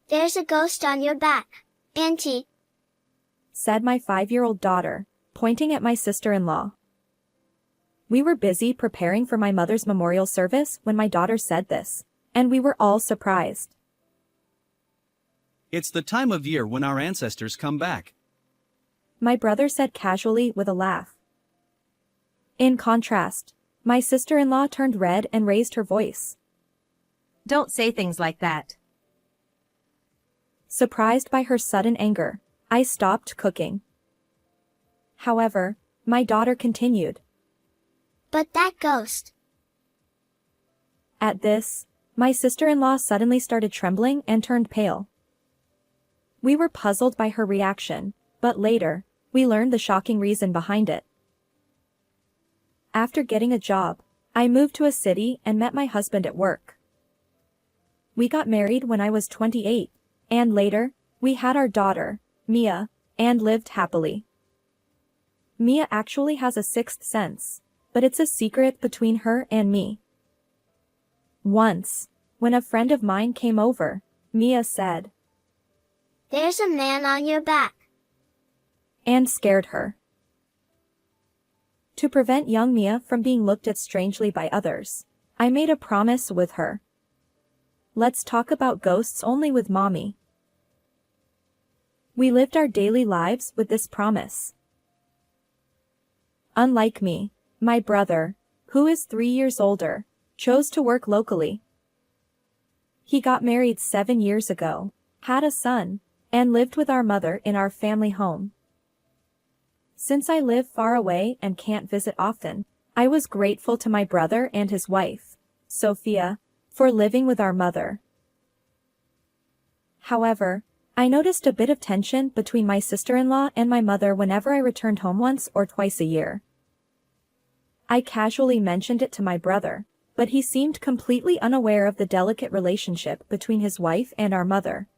There's a ghost on your back, Auntie, said my 5-year-old daughter, pointing at my sister-in-law. We were busy preparing for my mother's memorial service when my daughter said this, and we were all surprised. It's the time of year when our ancestors come back, My brother said casually with a laugh. In contrast, my sister-in-law turned red and raised her voice. Don't say things like that. Surprised by her sudden anger, I stopped cooking. However, my daughter continued. but that ghost. At this, my sister-in-law suddenly started trembling and turned pale. We were puzzled by her reaction, but later, we learned the shocking reason behind it. After getting a job, I moved to a city and met my husband at work. We got married when I was 28, and later, we had our daughter, Mia, and lived happily. Mia actually has a sixth sense, but it's a secret between her and me. Once, when a friend of mine came over, Mia said, There's a man on your back. and scared her. To prevent young Mia from being looked at strangely by others, I made a promise with her. Let's talk about ghosts only with Mommy. We lived our daily lives with this promise. Unlike me, my brother, who is 3 years older, chose to work locally. He got married 7 years ago, had a son, and lived with our mother in our family home. Since I live far away and can't visit often, I was grateful to my brother and his wife, Sophia, for living with our mother. However, I noticed a bit of tension between my sister-in-law and my mother whenever I returned home once or twice a year. I casually mentioned it to my brother, but he seemed completely unaware of the delicate relationship between his wife and our mother.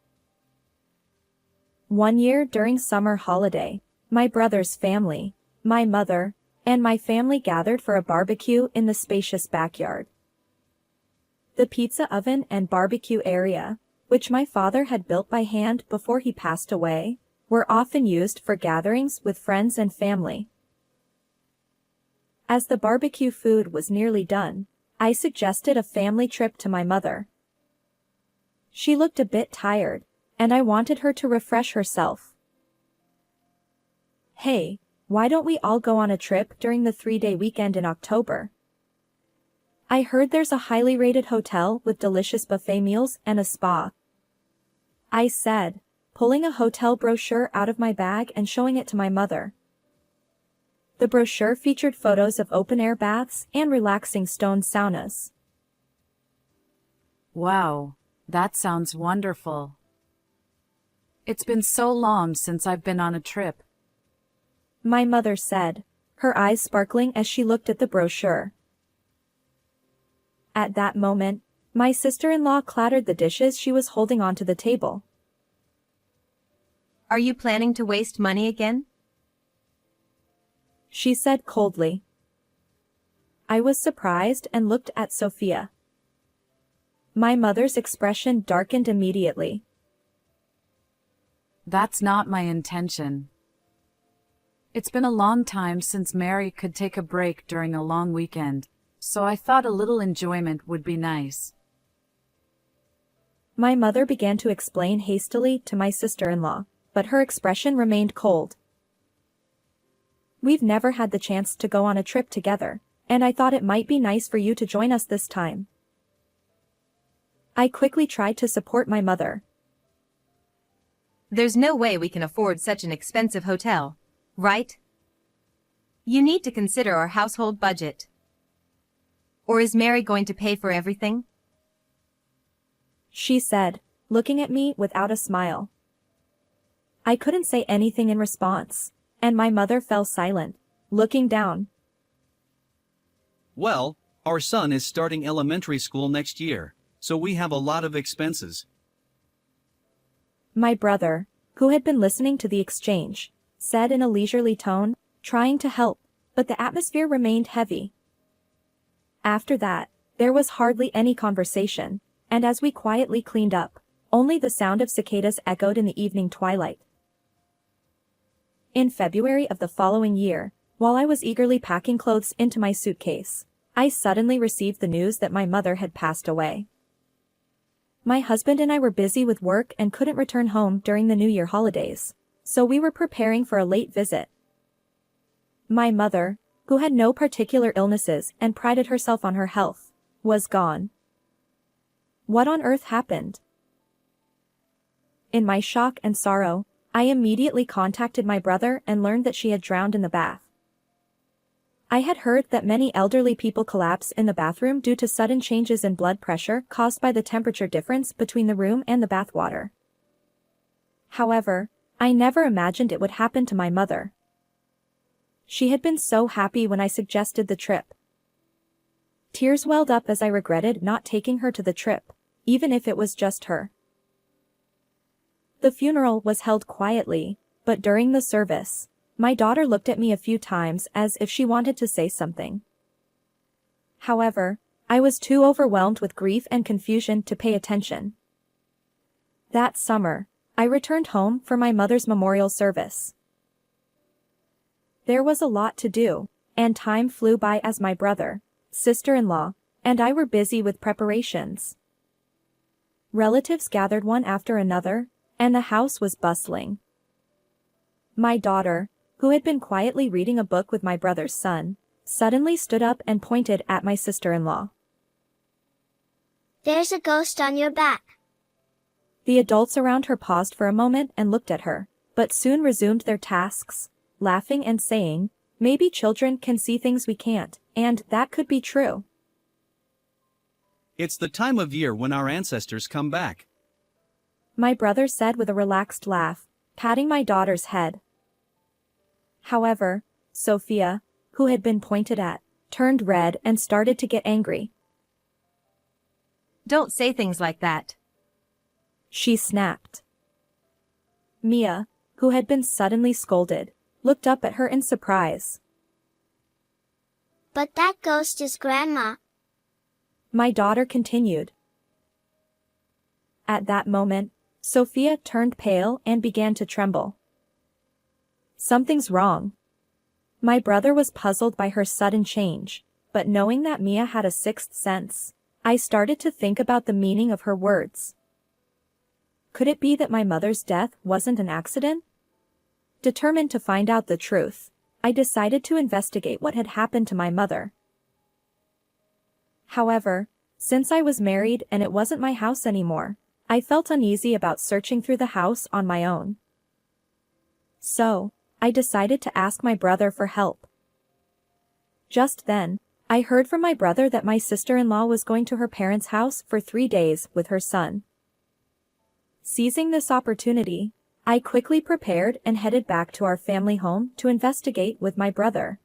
One year during summer holiday, my brother's family, my mother, and my family gathered for a barbecue in the spacious backyard. The pizza oven and barbecue area, which my father had built by hand before he passed away, were often used for gatherings with friends and family. As the barbecue food was nearly done, I suggested a family trip to my mother. She looked a bit tired, and I wanted her to refresh herself. Hey, why don't we all go on a trip during the 3-day weekend in October? I heard there's a highly rated hotel with delicious buffet meals and a spa. I said, pulling a hotel brochure out of my bag and showing it to my mother. The brochure featured photos of open-air baths and relaxing stone saunas. Wow, that sounds wonderful. It's been so long since I've been on a trip. My mother said, her eyes sparkling as she looked at the brochure. At that moment, my sister-in-law clattered the dishes she was holding onto the table. Are you planning to waste money again? She said coldly. I was surprised and looked at Sophia. My mother's expression darkened immediately. That's not my intention. It's been a long time since Mary could take a break during a long weekend, so I thought a little enjoyment would be nice. My mother began to explain hastily to my sister-in-law, but her expression remained cold. We've never had the chance to go on a trip together, and I thought it might be nice for you to join us this time. I quickly tried to support my mother. There's no way we can afford such an expensive hotel, right? You need to consider our household budget. Or is Mary going to pay for everything? She said, looking at me without a smile. I couldn't say anything in response, and my mother fell silent, looking down. Well, our son is starting elementary school next year, so we have a lot of expenses. My brother, who had been listening to the exchange, said in a leisurely tone, trying to help, but the atmosphere remained heavy. After that, there was hardly any conversation, and as we quietly cleaned up, Only the sound of cicadas echoed in the evening twilight. In February of the following year, while I was eagerly packing clothes into my suitcase, I suddenly received the news that my mother had passed away. My husband and I were busy with work and couldn't return home during the New Year holidays, so we were preparing for a late visit. My mother, who had no particular illnesses and prided herself on her health, was gone. What on earth happened? In my shock and sorrow, I immediately contacted my brother and learned that she had drowned in the bath. I had heard that many elderly people collapse in the bathroom due to sudden changes in blood pressure caused by the temperature difference between the room and the bathwater. However, I never imagined it would happen to my mother. She had been so happy when I suggested the trip. Tears welled up as I regretted not taking her to the trip, even if it was just her. The funeral was held quietly, but during the service, my daughter looked at me a few times as if she wanted to say something. However, I was too overwhelmed with grief and confusion to pay attention. That summer, I returned home for my mother's memorial service. There was a lot to do, and time flew by as my brother, sister-in-law, and I were busy with preparations. Relatives gathered one after another, and the house was bustling. My daughter, who had been quietly reading a book with my brother's son, suddenly stood up and pointed at my sister-in-law. There's a ghost on your back. The adults around her paused for a moment and looked at her, but soon resumed their tasks, laughing and saying, "Maybe children can see things we can't," and that could be true. It's the time of year when our ancestors come back. My brother said with a relaxed laugh, patting my daughter's head. However, Sophia, who had been pointed at, turned red and started to get angry. Don't say things like that. She snapped. Mia, who had been suddenly scolded, looked up at her in surprise. But that ghost is Grandma. My daughter continued. At that moment, Sophia turned pale and began to tremble. Something's wrong. My brother was puzzled by her sudden change, but knowing that Mia had a sixth sense, I started to think about the meaning of her words. Could it be that my mother's death wasn't an accident? Determined to find out the truth, I decided to investigate what had happened to my mother. However, since I was married and it wasn't my house anymore, I felt uneasy about searching through the house on my own. So, I decided to ask my brother for help. Just then, I heard from my brother that my sister-in-law was going to her parents' house for 3 days with her son. Seizing this opportunity, I quickly prepared and headed back to our family home to investigate with my brother.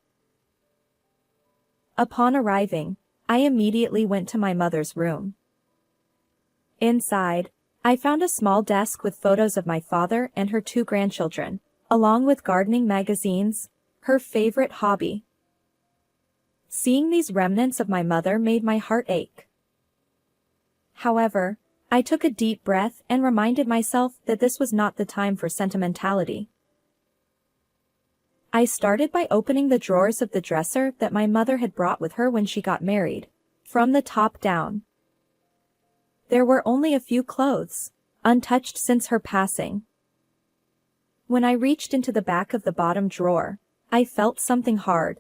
Upon arriving, I immediately went to my mother's room. Inside, I found a small desk with photos of my father and her 2 grandchildren, along with gardening magazines, her favorite hobby. Seeing these remnants of my mother made my heart ache. However, I took a deep breath and reminded myself that this was not the time for sentimentality. I started by opening the drawers of the dresser that my mother had brought with her when she got married, from the top down. There were only a few clothes, untouched since her passing. When I reached into the back of the bottom drawer, I felt something hard.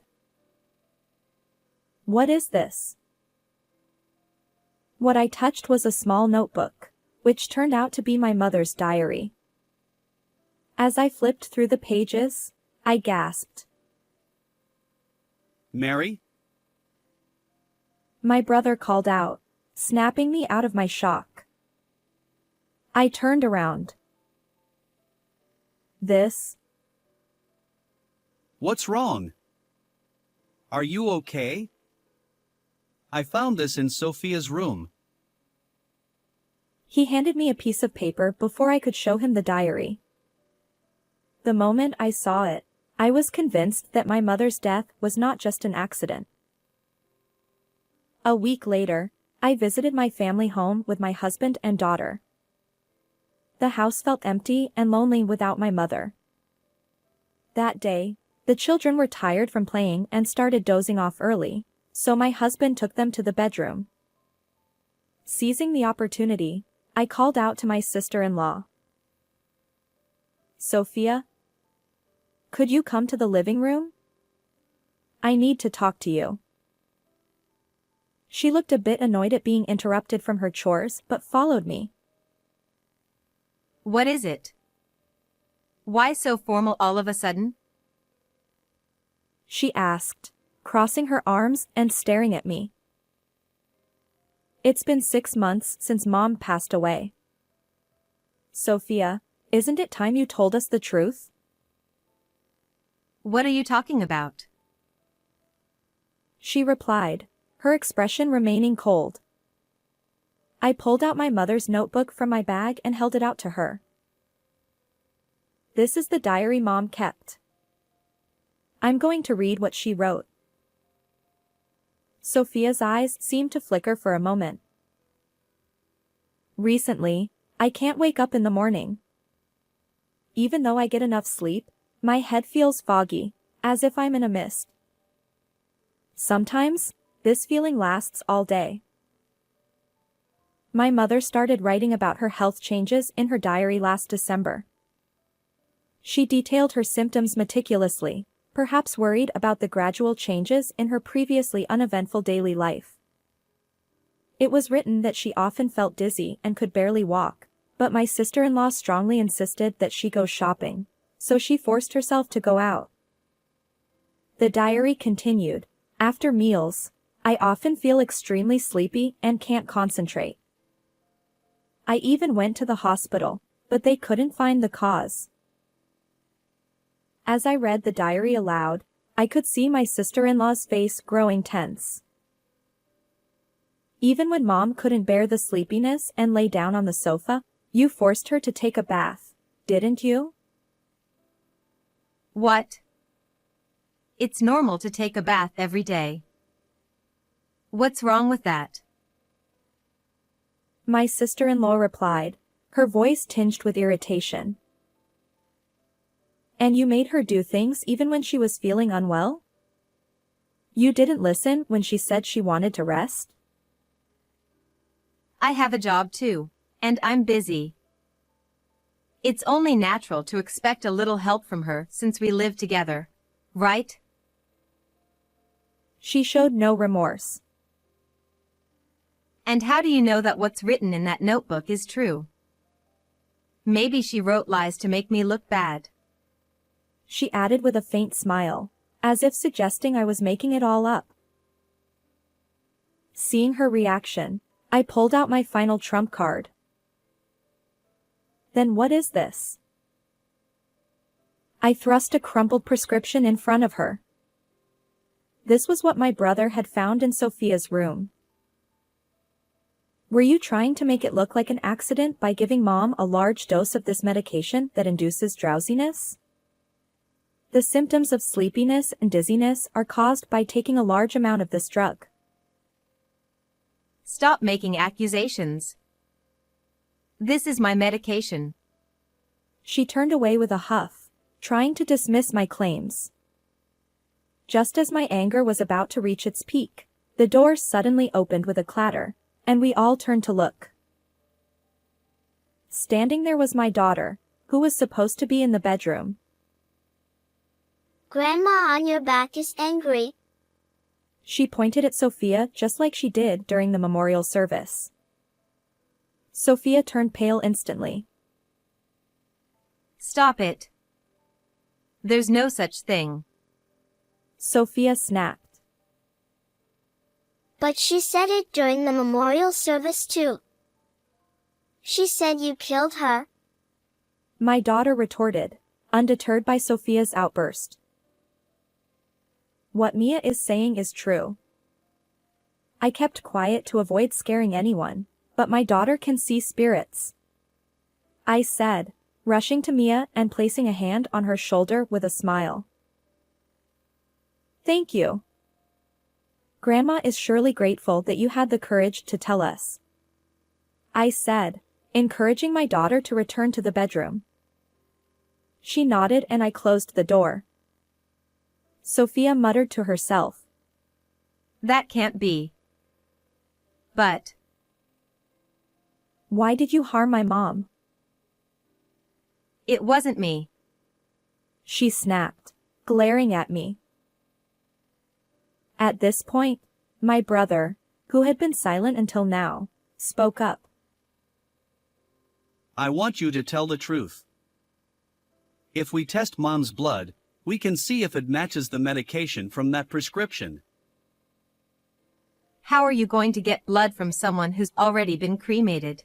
What is this? What I touched was a small notebook, which turned out to be my mother's diary. As I flipped through the pages, I gasped. Mary? My brother called out, snapping me out of my shock. I turned around. This? What's wrong? Are you okay? I found this in Sophia's room. He handed me a piece of paper before I could show him the diary. The moment I saw it, I was convinced that my mother's death was not just an accident. A week later, I visited my family home with my husband and daughter. The house felt empty and lonely without my mother. That day, the children were tired from playing and started dozing off early, so my husband took them to the bedroom. Seizing the opportunity, I called out to my sister-in-law. Sophia? Could you come to the living room? I need to talk to you. She looked a bit annoyed at being interrupted from her chores but followed me. What is it? Why so formal all of a sudden? She asked, crossing her arms and staring at me. It's been 6 months since Mom passed away. Sophia, isn't it time you told us the truth? What are you talking about? She replied, her expression remaining cold. I pulled out my mother's notebook from my bag and held it out to her. This is the diary Mom kept. I'm going to read what she wrote. Sophia's eyes seemed to flicker for a moment. Recently, I can't wake up in the morning. Even though I get enough sleep, my head feels foggy, as if I'm in a mist. Sometimes, this feeling lasts all day. My mother started writing about her health changes in her diary last December. She detailed her symptoms meticulously, perhaps worried about the gradual changes in her previously uneventful daily life. It was written that she often felt dizzy and could barely walk, but my sister-in-law strongly insisted that she go shopping, so she forced herself to go out. The diary continued, after meals, I often feel extremely sleepy and can't concentrate. I even went to the hospital, but they couldn't find the cause. As I read the diary aloud, I could see my sister-in-law's face growing tense. Even when Mom couldn't bear the sleepiness and lay down on the sofa, you forced her to take a bath, didn't you? What? It's normal to take a bath every day. What's wrong with that? My sister-in-law replied, her voice tinged with irritation. And you made her do things even when she was feeling unwell? You didn't listen when she said she wanted to rest? I have a job too, and I'm busy. It's only natural to expect a little help from her since we live together, right? She showed no remorse. And how do you know that what's written in that notebook is true? Maybe she wrote lies to make me look bad. She added with a faint smile, as if suggesting I was making it all up. Seeing her reaction, I pulled out my final trump card. Then what is this? I thrust a crumpled prescription in front of her. This was what my brother had found in Sophia's room. Were you trying to make it look like an accident by giving Mom a large dose of this medication that induces drowsiness? The symptoms of sleepiness and dizziness are caused by taking a large amount of this drug. Stop making accusations. This is my medication. She turned away with a huff, trying to dismiss my claims. Just as my anger was about to reach its peak, the door suddenly opened with a clatter, and we all turned to look. Standing there was my daughter, who was supposed to be in the bedroom. Grandma on your back is angry. She pointed at Sophia just like she did during the memorial service. Sophia turned pale instantly. Stop it. There's no such thing. Sophia snapped. But she said it during the memorial service too. She said you killed her. My daughter retorted, undeterred by Sophia's outburst. What Mia is saying is true. I kept quiet to avoid scaring anyone, but my daughter can see spirits. I said, rushing to Mia and placing a hand on her shoulder with a smile. Thank you. Grandma is surely grateful that you had the courage to tell us. I said, encouraging my daughter to return to the bedroom. She nodded and I closed the door. Sophia muttered to herself. That can't be. But Why did you harm my mom? it wasn't me. She snapped, glaring at me. At this point, my brother, who had been silent until now, spoke up. I want you to tell the truth. If we test Mom's blood, we can see if it matches the medication from that prescription. How are you going to get blood from someone who's already been cremated?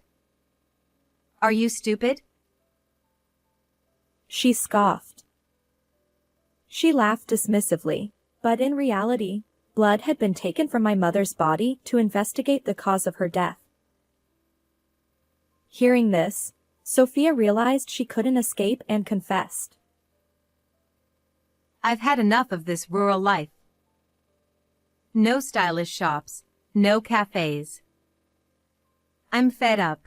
Are you stupid? She scoffed. She laughed dismissively, but in reality, blood had been taken from my mother's body to investigate the cause of her death. Hearing this, Sophia realized she couldn't escape and confessed. I've had enough of this rural life. No stylish shops, no cafes. I'm fed up.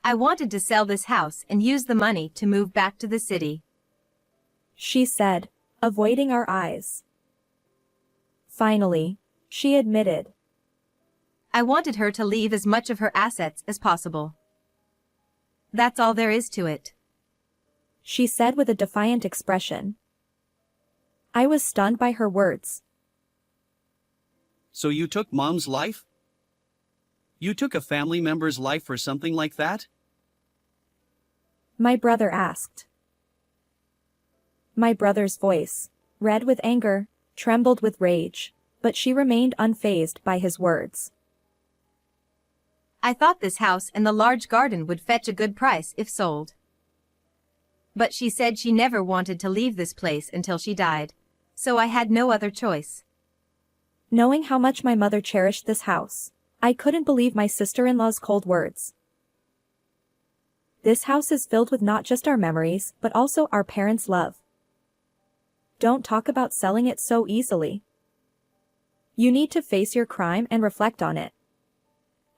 I wanted to sell this house and use the money to move back to the city. She said, avoiding our eyes. Finally, she admitted. I wanted her to leave as much of her assets as possible. That's all there is to it. She said with a defiant expression. I was stunned by her words. So you took Mom's life? You took a family member's life for something like that? My brother asked. My brother's voice, red with anger, trembled with rage, but she remained unfazed by his words. I thought this house and the large garden would fetch a good price if sold. But she said she never wanted to leave this place until she died, so I had no other choice. Knowing how much my mother cherished this house, I couldn't believe my sister-in-law's cold words. This house is filled with not just our memories, but also our parents' love. Don't talk about selling it so easily. You need to face your crime and reflect on it.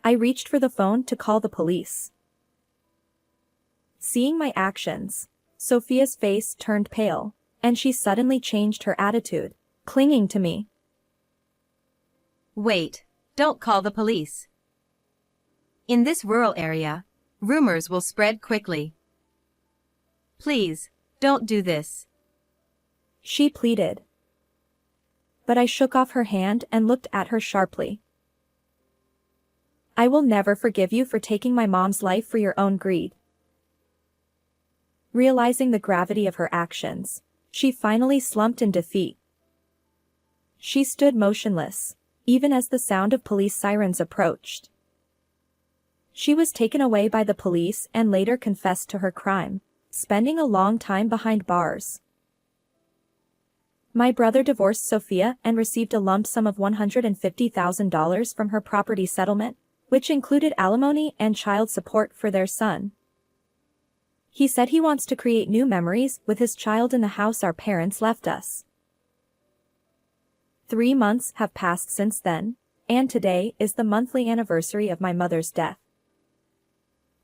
I reached for the phone to call the police. Seeing my actions, Sophia's face turned pale, and she suddenly changed her attitude, clinging to me. Wait, don't call the police. In this rural area, rumors will spread quickly. Please, don't do this. She pleaded. But I shook off her hand and looked at her sharply. I will never forgive you for taking my mom's life for your own greed. Realizing the gravity of her actions, she finally slumped in defeat. She stood motionless, even as the sound of police sirens approached. She was taken away by the police and later confessed to her crime, spending a long time behind bars. My brother divorced Sophia and received a lump sum of $150,000 from her property settlement, which included alimony and child support for their son. He said he wants to create new memories with his child in the house our parents left us. 3 months have passed since then, and today is the monthly anniversary of my mother's death.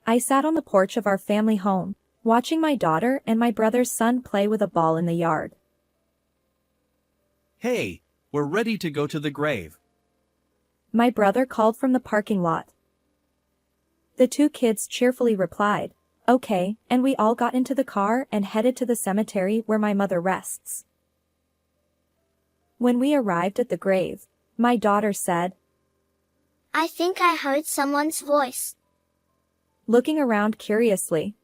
I sat on the porch of our family home, watching my daughter and my brother's son play with a ball in the yard. Hey, we're ready to go to the grave. My brother called from the parking lot. The 2 kids cheerfully replied, okay, and we all got into the car and headed to the cemetery where my mother rests. When we arrived at the grave, my daughter said, I think I heard someone's voice. looking around curiously.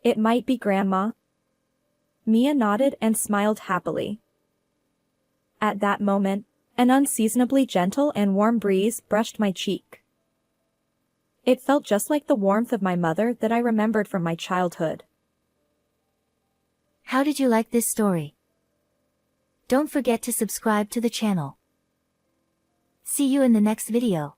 It might be Grandma. Mia nodded and smiled happily. At that moment, an unseasonably gentle and warm breeze brushed my cheek. It felt just like the warmth of my mother that I remembered from my childhood. How did you like this story? Don't forget to subscribe to the channel. See you in the next video.